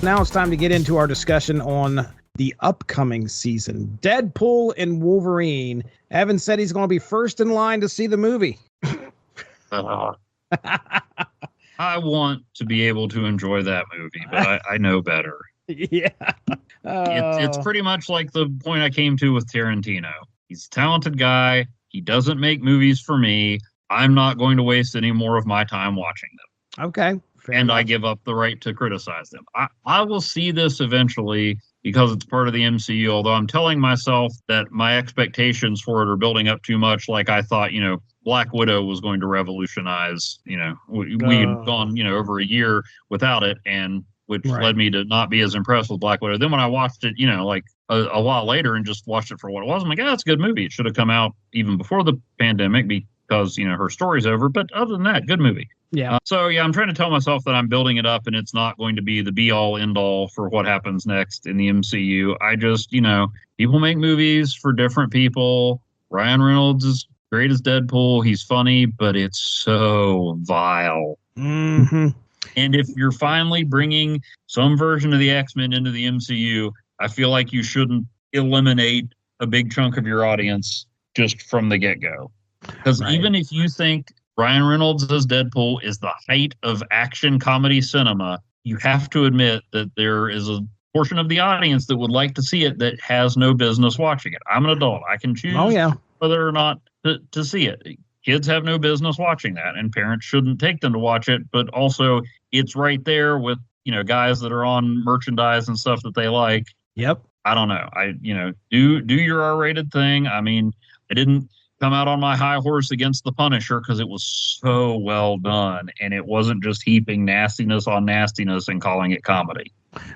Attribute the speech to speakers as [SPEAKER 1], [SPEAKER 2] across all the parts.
[SPEAKER 1] Now it's time to get into our discussion on the upcoming season. Deadpool and Wolverine. Evan said he's going to be first in line to see the movie.
[SPEAKER 2] I want to be able to enjoy that movie, but I know better.
[SPEAKER 1] Yeah.
[SPEAKER 2] It's pretty much like the point I came to with Tarantino. He's a talented guy. He doesn't make movies for me. I'm not going to waste any more of my time watching them.
[SPEAKER 1] Okay.
[SPEAKER 2] And enough. I give up the right to criticize them. I will see this eventually because it's part of the MCU, although I'm telling myself that my expectations for it are building up too much. Like I thought, Black Widow was going to revolutionize, we had gone, over a year without it, and which led me to not be as impressed with Black Widow. Then when I watched it, like a while later and just watched it for what it was, I'm like, it's a good movie. It should have come out even before the pandemic because, her story's over. But other than that, good movie.
[SPEAKER 1] Yeah.
[SPEAKER 2] I'm trying to tell myself that I'm building it up and it's not going to be the be all end all for what happens next in the MCU. I just, people make movies for different people. Ryan Reynolds is great as Deadpool. He's funny, but it's so vile.
[SPEAKER 1] Mm-hmm.
[SPEAKER 2] And if you're finally bringing some version of the X-Men into the MCU, I feel like you shouldn't eliminate a big chunk of your audience just from the get-go. Because even if you think Ryan Reynolds as Deadpool is the height of action comedy cinema, you have to admit that there is a portion of the audience that would like to see it that has no business watching it. I'm an adult. I can choose whether or not to see it. Kids have no business watching that, and parents shouldn't take them to watch it. But also, it's right there with, guys that are on merchandise and stuff that they like.
[SPEAKER 1] Yep.
[SPEAKER 2] I don't know. Do your R-rated thing. I mean, I didn't come out on my high horse against The Punisher because it was so well done, and it wasn't just heaping nastiness on nastiness and calling it comedy.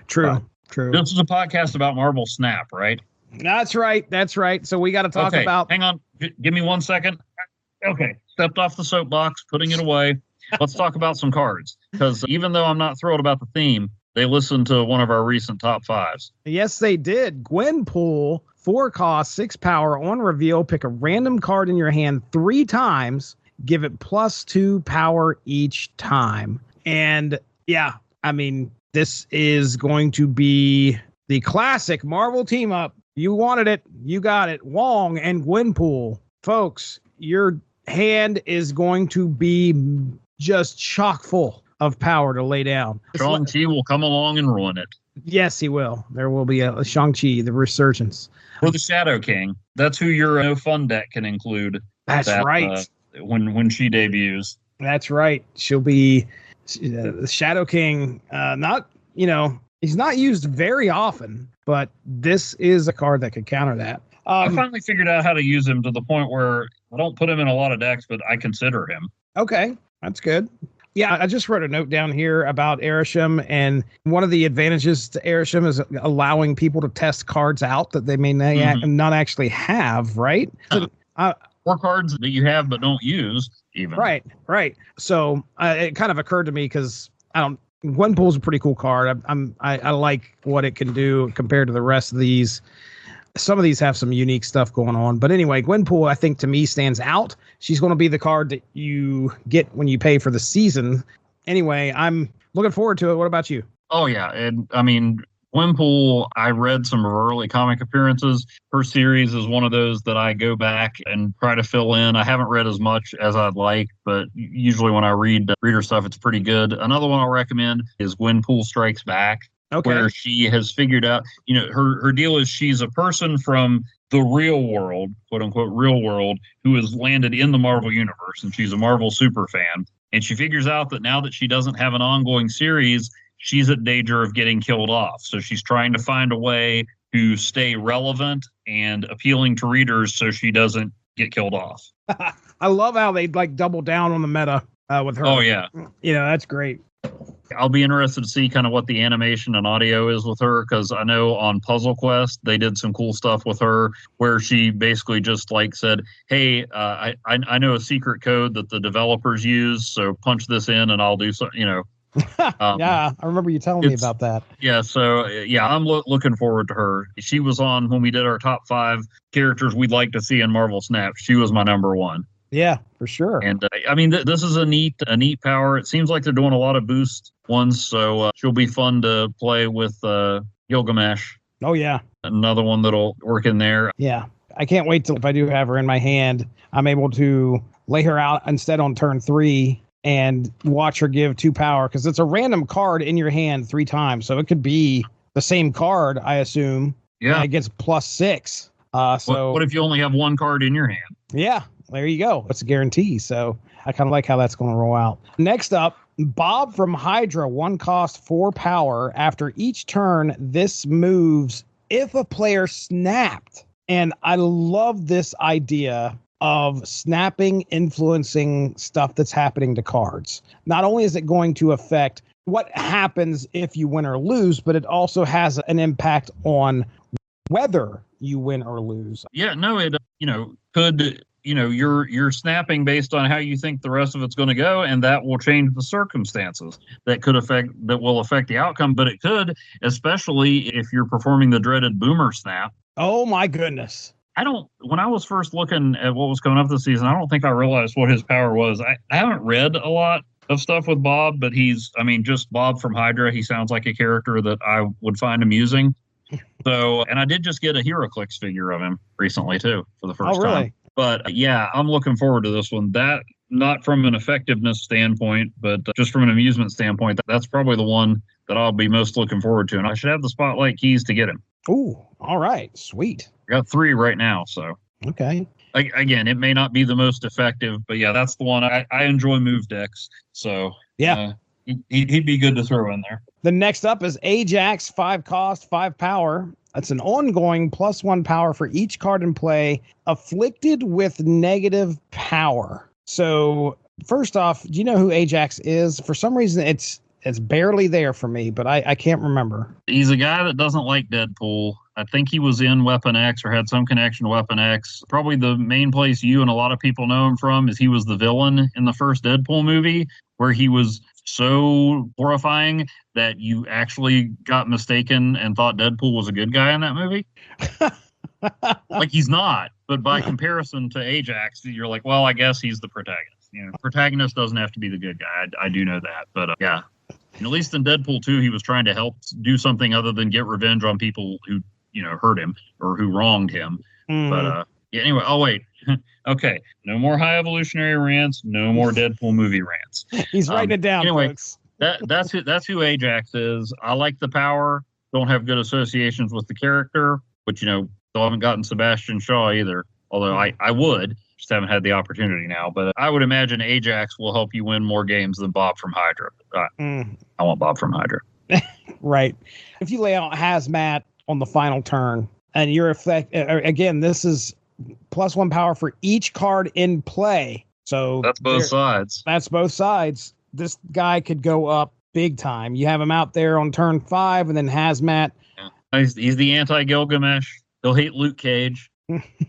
[SPEAKER 1] True.
[SPEAKER 2] This is a podcast about Marvel Snap, right?
[SPEAKER 1] That's right. So we got to talk about...
[SPEAKER 2] Hang on. Give me 1 second. Okay. Stepped off the soapbox, putting it away. Let's talk about some cards. Because even though I'm not thrilled about the theme, they listened to one of our recent top fives.
[SPEAKER 1] Yes, they did. Gwenpool, 4 cost, 6 power. On reveal, pick a random card in your hand 3 times. Give it +2 power each time. And this is going to be the classic Marvel team up. You wanted it. You got it. Wong and Gwenpool. Folks, your hand is going to be just chock full of power to lay down.
[SPEAKER 2] Shang-Chi will come along and ruin it.
[SPEAKER 1] Yes, he will. There will be a Shang-Chi, the resurgence.
[SPEAKER 2] Or the Shadow King. That's who your no fun deck can include.
[SPEAKER 1] That's right.
[SPEAKER 2] When she debuts.
[SPEAKER 1] That's right. She'll be the Shadow King. He's not used very often, but this is a card that could counter that.
[SPEAKER 2] I finally figured out how to use him to the point where I don't put him in a lot of decks, but I consider him.
[SPEAKER 1] Okay, that's good. Yeah, I just wrote a note down here about Arishem, and one of the advantages to Arishem is allowing people to test cards out that they may not actually have, right? So,
[SPEAKER 2] or cards that you have but don't use, even.
[SPEAKER 1] Right. So it kind of occurred to me because Gwenpool's a pretty cool card. I like what it can do compared to the rest of these. Some of these have some unique stuff going on. But anyway, Gwenpool, I think, to me, stands out. She's going to be the card that you get when you pay for the season. Anyway, I'm looking forward to it. What about you?
[SPEAKER 2] Oh, yeah. And I mean, Gwenpool, I read some of her early comic appearances. Her series is one of those that I go back and try to fill in. I haven't read as much as I'd like, but usually when I read her stuff, it's pretty good. Another one I'll recommend is Gwenpool Strikes Back. Okay. Where she has figured out, her deal is she's a person from the real world, quote unquote, real world, who has landed in the Marvel universe, and she's a Marvel super fan. And she figures out that now that she doesn't have an ongoing series, she's at danger of getting killed off. So she's trying to find a way to stay relevant and appealing to readers so she doesn't get killed off.
[SPEAKER 1] I love how they double down on the meta with her.
[SPEAKER 2] Oh, yeah.
[SPEAKER 1] That's great.
[SPEAKER 2] I'll be interested to see kind of what the animation and audio is with her, because I know on Puzzle Quest they did some cool stuff with her where she basically just said, hey, I know a secret code that the developers use, so punch this in and I'll do something,
[SPEAKER 1] yeah, I remember you telling me about that.
[SPEAKER 2] Yeah, so I'm looking forward to her. She was on when we did our top 5 characters we'd like to see in Marvel Snap. She was my number 1.
[SPEAKER 1] Yeah, for sure.
[SPEAKER 2] And I mean, this is a neat power. It seems like they're doing a lot of boost ones, so she'll be fun to play with Gilgamesh.
[SPEAKER 1] Oh, yeah.
[SPEAKER 2] Another one that'll work in there.
[SPEAKER 1] Yeah. I can't wait till if I do have her in my hand, I'm able to lay her out instead on turn 3 and watch her give 2 power, because it's a random card in your hand 3 times. So it could be the same card, I assume.
[SPEAKER 2] Yeah.
[SPEAKER 1] It gets +6. So
[SPEAKER 2] what if you only have 1 card in your hand?
[SPEAKER 1] Yeah, there you go. It's a guarantee. So I kind of like how that's going to roll out. Next up, Bob from Hydra, 1 cost, 4 power. After each turn, this moves if a player snapped. And I love this idea of snapping influencing stuff that's happening to cards. Not only is it going to affect what happens if you win or lose, but it also has an impact on whether you win or lose.
[SPEAKER 2] Yeah, no, it could, you're snapping based on how you think the rest of it's going to go, and that will change the circumstances. That will affect the outcome, but it could, especially if you're performing the dreaded boomer snap.
[SPEAKER 1] Oh my goodness.
[SPEAKER 2] When I was first looking at what was coming up this season, I don't think I realized what his power was. I haven't read a lot of stuff with Bob, but just Bob from Hydra. He sounds like a character that I would find amusing. So, and I did just get a HeroClix figure of him recently too, for the first time. But yeah, I'm looking forward to this one. That, not from an effectiveness standpoint, but just from an amusement standpoint, that's probably the one that I'll be most looking forward to. And I should have the spotlight keys to get him.
[SPEAKER 1] Ooh, all right. Sweet.
[SPEAKER 2] I got 3 right now, so.
[SPEAKER 1] Okay.
[SPEAKER 2] Again, it may not be the most effective, but yeah, that's the one. I enjoy move decks, so
[SPEAKER 1] yeah,
[SPEAKER 2] he'd be good to throw in there.
[SPEAKER 1] The next up is Ajax, 5 cost, 5 power. That's an ongoing +1 power for each card in play, afflicted with negative power. So first off, do you know who Ajax is? For some reason, it's barely there for me, but I can't remember.
[SPEAKER 2] He's a guy that doesn't like Deadpool. I think he was in Weapon X or had some connection to Weapon X. Probably the main place you and a lot of people know him from is he was the villain in the first Deadpool movie, where he was so horrifying that you actually got mistaken and thought Deadpool was a good guy in that movie. Like, he's not, but by comparison to Ajax, you're like, well, I guess he's the protagonist. Protagonist doesn't have to be the good guy. I do know that, but yeah. And at least in Deadpool 2, he was trying to help do something other than get revenge on people who, hurt him or who wronged him. But yeah, anyway, oh, wait. Okay. No more High Evolutionary rants. No more Deadpool movie rants.
[SPEAKER 1] He's writing it down,
[SPEAKER 2] anyway,
[SPEAKER 1] folks.
[SPEAKER 2] That's who Ajax is. I like the power. Don't have good associations with the character, but, still haven't gotten Sebastian Shaw either. Although I would. Just haven't had the opportunity now, but I would imagine Ajax will help you win more games than Bob from Hydra. I want Bob from Hydra.
[SPEAKER 1] Right. If you lay out Hazmat on the final turn and you're again, this is +1 power for each card in play. So
[SPEAKER 2] that's both sides.
[SPEAKER 1] That's both sides. This guy could go up big time. You have him out there on turn 5 and then Hazmat.
[SPEAKER 2] Yeah. He's the anti-Gilgamesh. He'll hate Luke Cage.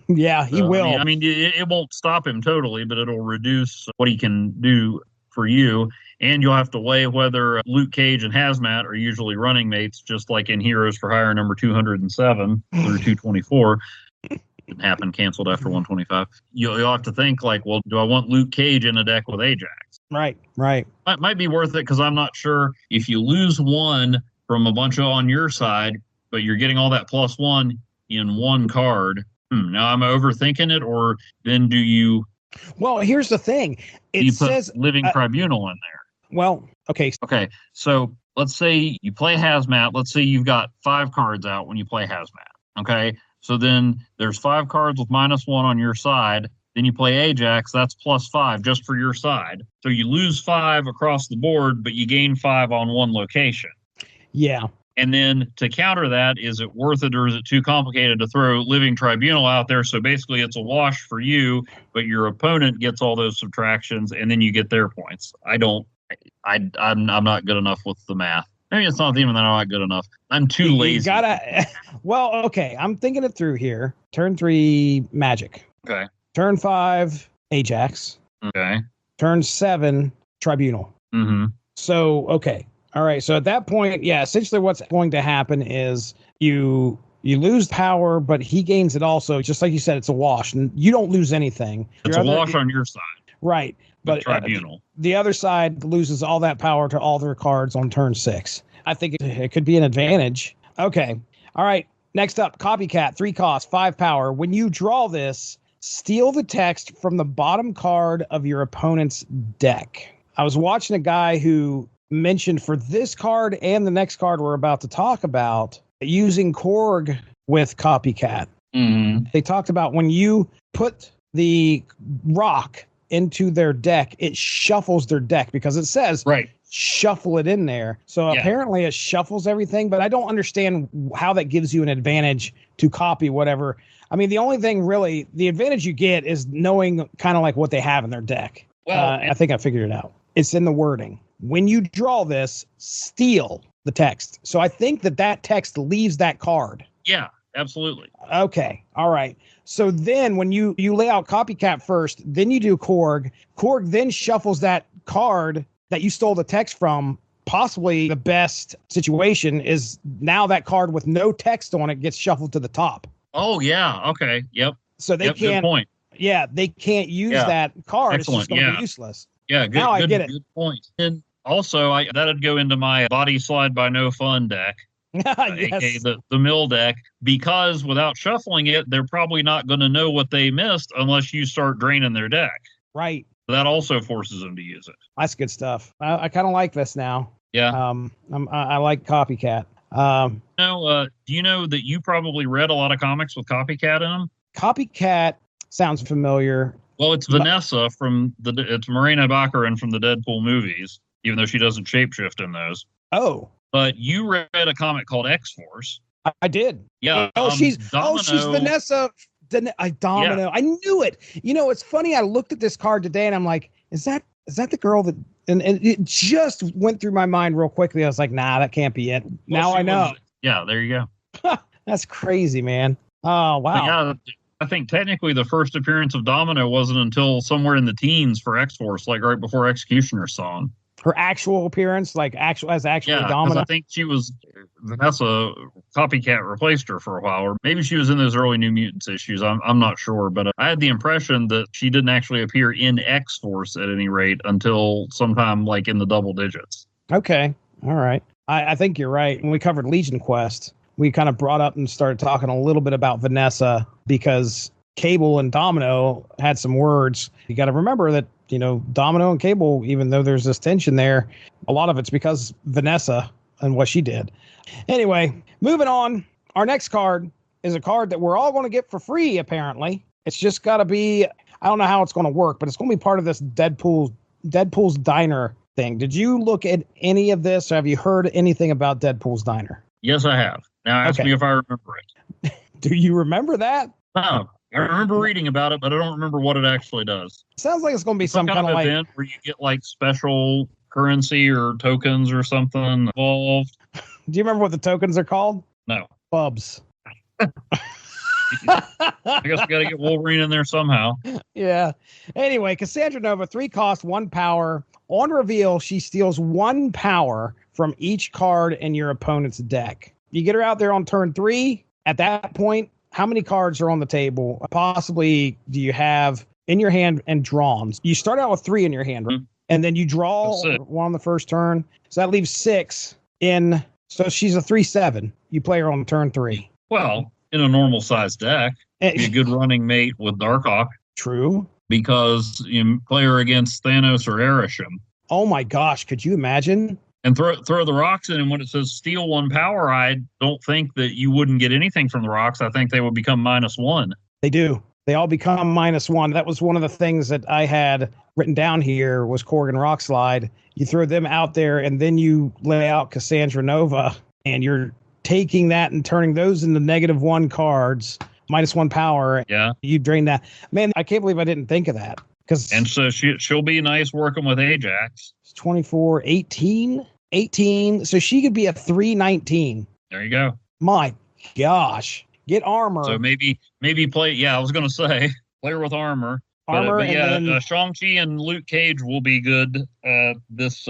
[SPEAKER 1] Yeah, he will.
[SPEAKER 2] I mean, it won't stop him totally, but it'll reduce what he can do for you. And you'll have to weigh whether Luke Cage and Hazmat are usually running mates, just like in Heroes for Hire number 207 through 224. Didn't happen, canceled after 125. You'll have to think like, well, do I want Luke Cage in a deck with Ajax?
[SPEAKER 1] Right.
[SPEAKER 2] Might be worth it, because I'm not sure if you lose one from a bunch on your side, but you're getting all that +1 in one card. Now I'm overthinking it, or then do you?
[SPEAKER 1] Well, here's the thing. It says
[SPEAKER 2] Living Tribunal in there.
[SPEAKER 1] Well, okay.
[SPEAKER 2] Okay, so let's say you play Hazmat. Let's say you've got 5 cards out when you play Hazmat. Okay, so then there's 5 cards with -1 on your side. Then you play Ajax. That's +5 just for your side. So you lose 5 across the board, but you gain 5 on one location.
[SPEAKER 1] Yeah.
[SPEAKER 2] And then to counter that, is it worth it, or is it too complicated to throw Living Tribunal out there? So basically it's a wash for you, but your opponent gets all those subtractions, and then you get their points. I'm not good enough with the math. Maybe it's not even that I'm not good enough. I'm too lazy.
[SPEAKER 1] Well, okay. I'm thinking it through here. Turn 3, Magic.
[SPEAKER 2] Okay.
[SPEAKER 1] Turn 5, Ajax.
[SPEAKER 2] Okay.
[SPEAKER 1] Turn 7, Tribunal.
[SPEAKER 2] Mm-hmm.
[SPEAKER 1] So, okay. All right. So at that point, yeah, essentially what's going to happen is you You lose power, but he gains it also. Just like you said, it's a wash. And you don't lose anything.
[SPEAKER 2] It's a wash on your side.
[SPEAKER 1] Right. But
[SPEAKER 2] Tribunal.
[SPEAKER 1] The other side loses all that power to all their cards on turn 6. I think it could be an advantage. Okay. All right. Next up, Copycat, 3 cost, 5 power. When you draw this, steal the text from the bottom card of your opponent's deck. I was watching a guy who mentioned for this card and the next card we're about to talk about, using Korg with Copycat.
[SPEAKER 2] Mm-hmm.
[SPEAKER 1] They talked about when you put the rock into their deck, it shuffles their deck because it says shuffle it in there. So apparently it shuffles everything, but I don't understand how that gives you an advantage to copy whatever. I mean, the only thing really, the advantage you get is knowing kind of like what they have in their deck. Well, I think I figured it out. It's in the wording. When you draw this, steal the text. So I think that text leaves that card.
[SPEAKER 2] Yeah, absolutely.
[SPEAKER 1] Okay. All right. So then when you lay out Copycat first, then you do Korg. Korg then shuffles that card that you stole the text from. Possibly the best situation is now that card with no text on it gets shuffled to the top.
[SPEAKER 2] Oh, yeah. Okay. Yep.
[SPEAKER 1] So they can't.
[SPEAKER 2] Good point.
[SPEAKER 1] Yeah, they can't use that card.
[SPEAKER 2] Excellent.
[SPEAKER 1] It's just going to be useless.
[SPEAKER 2] Yeah, good.
[SPEAKER 1] Now I get it.
[SPEAKER 2] Good point. And also, that'd go into my body slide by no fun deck.
[SPEAKER 1] Yes.
[SPEAKER 2] AKA the mill deck, because without shuffling it, they're probably not going to know what they missed unless you start draining their deck.
[SPEAKER 1] Right.
[SPEAKER 2] That also forces them to use it.
[SPEAKER 1] That's good stuff. I kind of like this now.
[SPEAKER 2] Yeah.
[SPEAKER 1] I like Copycat.
[SPEAKER 2] Do you know that you probably read a lot of comics with Copycat in them?
[SPEAKER 1] Copycat sounds familiar.
[SPEAKER 2] Well, it's Vanessa it's Marina Baccarin from the Deadpool movies, even though she doesn't shapeshift in those.
[SPEAKER 1] Oh.
[SPEAKER 2] But you read a comic called X-Force.
[SPEAKER 1] I did.
[SPEAKER 2] Yeah.
[SPEAKER 1] She's Vanessa. Domino. Yeah. I knew it. You know, it's funny. I looked at this card today and I'm like, is that the girl that, and it just went through my mind real quickly. I was like, nah, that can't be it. Now I know.
[SPEAKER 2] Yeah, there you go.
[SPEAKER 1] That's crazy, man. Oh, wow.
[SPEAKER 2] Yeah, I think technically the first appearance of Domino wasn't until somewhere in the teens for X-Force, like right before Executioner's Song.
[SPEAKER 1] Her actual appearance, Domino.
[SPEAKER 2] I think she was Vanessa. Copycat replaced her for a while, or maybe she was in those early New Mutants issues. I'm not sure, but I had the impression that she didn't actually appear in X-Force at any rate until sometime like in the double digits.
[SPEAKER 1] Okay, all right. I think you're right. When we covered Legion Quest, we kind of brought up and started talking a little bit about Vanessa because Cable and Domino had some words. You got to remember that, Domino and Cable, even though there's this tension there, a lot of it's because Vanessa and what she did. Anyway, moving on. Our next card is a card that we're all going to get for free, apparently. It's just got to be, I don't know how it's going to work, but it's going to be part of this Deadpool's Diner thing. Did you look at any of this? Or have you heard anything about Deadpool's Diner?
[SPEAKER 2] Yes, I have. Now ask me if I remember it.
[SPEAKER 1] Do you remember that?
[SPEAKER 2] No. I remember reading about it, but I don't remember what it actually does.
[SPEAKER 1] Sounds like it's going to be some kind of
[SPEAKER 2] event where you get like special currency or tokens or something involved.
[SPEAKER 1] Do you remember what the tokens are called?
[SPEAKER 2] No.
[SPEAKER 1] Bubs.
[SPEAKER 2] I guess we got to get Wolverine in there somehow.
[SPEAKER 1] Yeah. Anyway, Cassandra Nova, 3 cost, 1 power. On reveal, she steals 1 power from each card in your opponent's deck. You get her out there on turn 3. At that point, how many cards are on the table? Possibly do you have in your hand and drawn? You start out with 3 in your hand, right? And then you draw 1 on the first turn. So that leaves 6 in. So she's a 3/7. You play her on turn 3.
[SPEAKER 2] Well, in a normal sized deck, be a good running mate with Darkhawk.
[SPEAKER 1] True.
[SPEAKER 2] Because you play her against Thanos or Arishem.
[SPEAKER 1] Oh my gosh, could you imagine?
[SPEAKER 2] And throw the rocks in, and when it says steal 1 power, I don't think that you wouldn't get anything from the rocks. I think they would become -1.
[SPEAKER 1] They do. They all become -1. That was one of the things that I had written down here was Korg and Rock Slide. You throw them out there, and then you lay out Cassandra Nova, and you're taking that and turning those into -1 cards, -1 power.
[SPEAKER 2] Yeah.
[SPEAKER 1] You drain that. Man, I can't believe I didn't think of that.
[SPEAKER 2] And so she'll be nice working with Ajax.
[SPEAKER 1] 24, 18. So she could be a 3/19.
[SPEAKER 2] There you go.
[SPEAKER 1] My gosh. Get armor.
[SPEAKER 2] So maybe play. Yeah, I was going to say play her with armor. But yeah, then, Shang-Chi and Luke Cage will be good this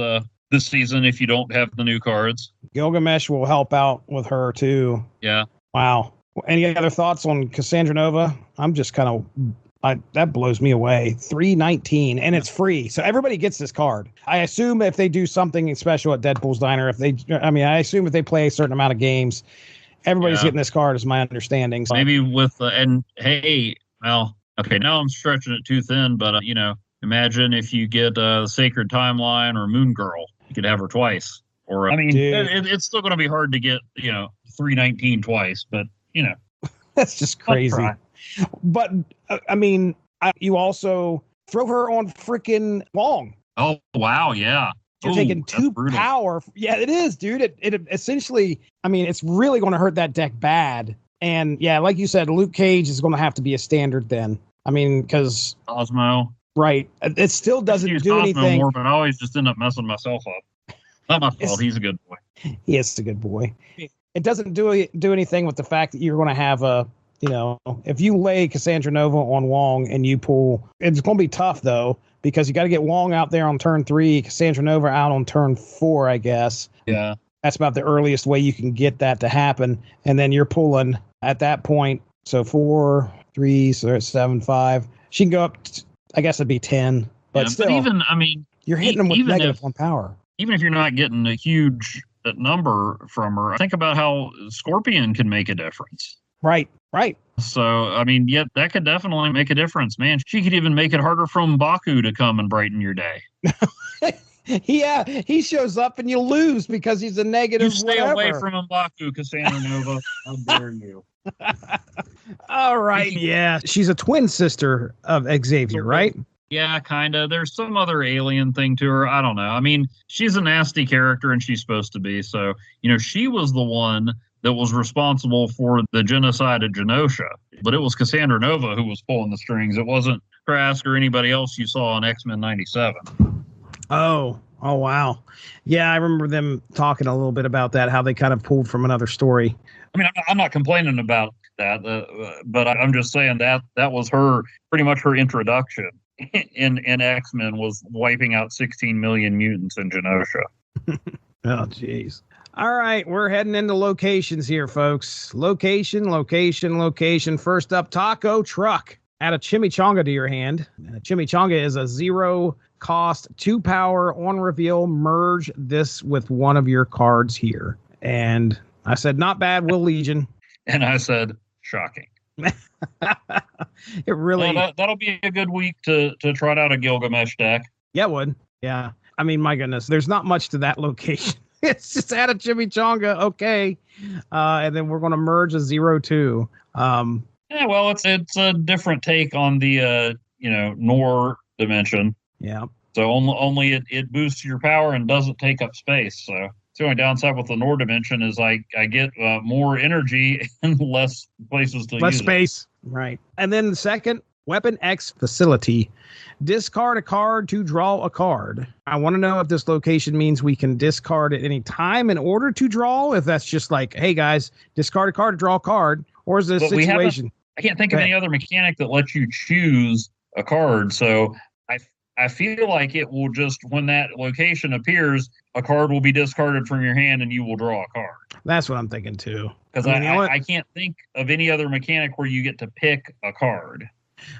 [SPEAKER 2] season if you don't have the new cards.
[SPEAKER 1] Gilgamesh will help out with her too.
[SPEAKER 2] Yeah.
[SPEAKER 1] Wow. Any other thoughts on Cassandra Nova? I'm just kind of, that blows me away. 319, and it's free. So everybody gets this card. I assume if they do something special at Deadpool's Diner, I assume if they play a certain amount of games, everybody's getting this card, is my understanding. So
[SPEAKER 2] maybe well, okay, now I'm stretching it too thin, but, imagine if you get Sacred Timeline or Moon Girl. You could have her twice. Or, it's still going to be hard to get, 319 twice, but,
[SPEAKER 1] that's just crazy. But, you also throw her on freaking Wong.
[SPEAKER 2] Oh, wow, yeah.
[SPEAKER 1] You're taking 2 power. Yeah, it is, dude. It essentially, it's really going to hurt that deck bad. And, yeah, like you said, Luke Cage is going to have to be a standard then. Because...
[SPEAKER 2] Osmo.
[SPEAKER 1] Right. It still doesn't do anything.
[SPEAKER 2] More, but I always just end up messing myself up. Not my fault. He's a good boy.
[SPEAKER 1] He is a good boy. It doesn't do anything with the fact that you're going to have if you lay Cassandra Nova on Wong and you pull, it's going to be tough though, because you got to get Wong out there on turn 3, Cassandra Nova out on turn 4, I guess.
[SPEAKER 2] Yeah.
[SPEAKER 1] That's about the earliest way you can get that to happen. And then you're pulling at that point. So 4, 3, so it's 7, 5. She can go up, I guess it'd be 10. But still,
[SPEAKER 2] even,
[SPEAKER 1] you're hitting them with -1 power.
[SPEAKER 2] Even if you're not getting a huge number from her, think about how Scorpion can make a difference.
[SPEAKER 1] Right.
[SPEAKER 2] So, that could definitely make a difference, man. She could even make it harder for M'Baku to come and brighten your day.
[SPEAKER 1] Yeah, he shows up and you lose because he's a negative.
[SPEAKER 2] You stay away from M'Baku, Cassandra Nova. How dare you?
[SPEAKER 1] All right, yeah. She's a twin sister of Xavier, right?
[SPEAKER 2] Yeah, kind of. There's some other alien thing to her. I don't know. She's a nasty character, and she's supposed to be. So, she was the one that was responsible for the genocide of Genosha. But it was Cassandra Nova who was pulling the strings. It wasn't Trask or anybody else you saw on X-Men 97.
[SPEAKER 1] Oh, wow. Yeah, I remember them talking a little bit about that, how they kind of pulled from another story.
[SPEAKER 2] I'm not complaining about that, but I'm just saying that was pretty much her introduction in X-Men, was wiping out 16 million mutants in Genosha.
[SPEAKER 1] Oh, jeez. All right, we're heading into locations here, folks. Location. First up, Taco Truck. Add a chimichanga to your hand. A chimichanga is a 0-cost, 2 power on reveal. Merge this with one of your cards here. And I said, not bad, Will Legion.
[SPEAKER 2] And I said, shocking.
[SPEAKER 1] It really...
[SPEAKER 2] Well, that'll be a good week to trot out a Gilgamesh deck.
[SPEAKER 1] Yeah, it would. Yeah. My goodness, there's not much to that location. It's just add a chimichanga, okay. And then we're going to merge a 0-2.
[SPEAKER 2] Yeah, well, it's a different take on the Nor dimension.
[SPEAKER 1] Yeah.
[SPEAKER 2] So only it boosts your power and doesn't take up space. So the only downside with the Nor dimension is I get more energy and less places to use.
[SPEAKER 1] Less space, right? And then the second, Weapon X Facility. Discard a card to draw a card. I want to know if this location means we can discard at any time in order to draw. If that's just like, hey guys, discard a card to draw a card, or is this a situation?
[SPEAKER 2] I can't think of any other mechanic that lets you choose a card. So I feel like it will just, when that location appears, a card will be discarded from your hand and you will draw a card.
[SPEAKER 1] That's what I'm thinking too.
[SPEAKER 2] Because I can't think of any other mechanic where you get to pick a card.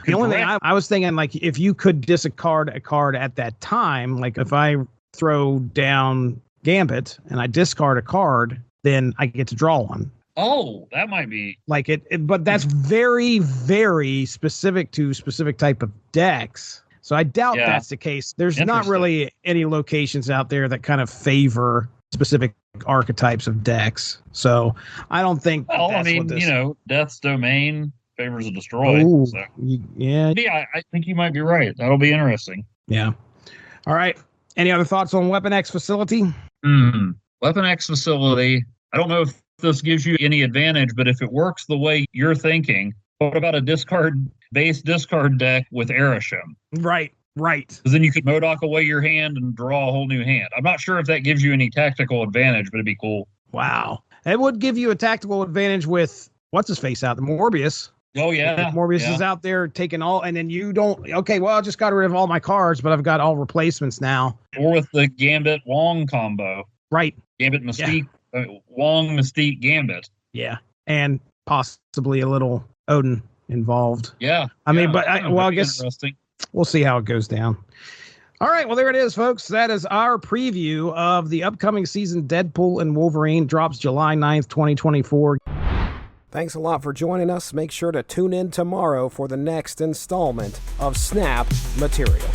[SPEAKER 1] The only thing I was thinking, like, if you could discard a card at that time, like if I throw down Gambit and I discard a card, then I get to draw one.
[SPEAKER 2] Oh, that might be
[SPEAKER 1] like it but that's very, very specific to specific type of decks. So I doubt that's the case. There's not really any locations out there that kind of favor specific archetypes of decks. So I don't think.
[SPEAKER 2] Well, Death's Domain favors a destroy.
[SPEAKER 1] Ooh,
[SPEAKER 2] so.
[SPEAKER 1] Yeah,
[SPEAKER 2] I think you might be right. That'll be interesting.
[SPEAKER 1] Yeah. All right. Any other thoughts on Weapon X Facility?
[SPEAKER 2] Weapon X Facility. I don't know if this gives you any advantage, but if it works the way you're thinking, what about a base discard deck with Arishem?
[SPEAKER 1] Right.
[SPEAKER 2] Because then you could Modok away your hand and draw a whole new hand. I'm not sure if that gives you any tactical advantage, but it'd be cool.
[SPEAKER 1] Wow. It would give you a tactical advantage with, what's his face out, the Morbius.
[SPEAKER 2] Oh, yeah.
[SPEAKER 1] Morbius is out there taking all, and then you don't, okay, well, I just got rid of all my cards, but I've got all replacements now.
[SPEAKER 2] Or with the Gambit Wong combo.
[SPEAKER 1] Right.
[SPEAKER 2] Gambit Mystique, Wong Mystique Gambit.
[SPEAKER 1] Yeah. And possibly a little Odin involved.
[SPEAKER 2] Yeah.
[SPEAKER 1] I mean, but I guess
[SPEAKER 2] interesting.
[SPEAKER 1] We'll see how it goes down. All right, well, there it is, folks. That is our preview of the upcoming season. Deadpool and Wolverine drops July 9th, 2024.
[SPEAKER 3] Thanks a lot for joining us. Make sure to tune in tomorrow for the next installment of Snap Material.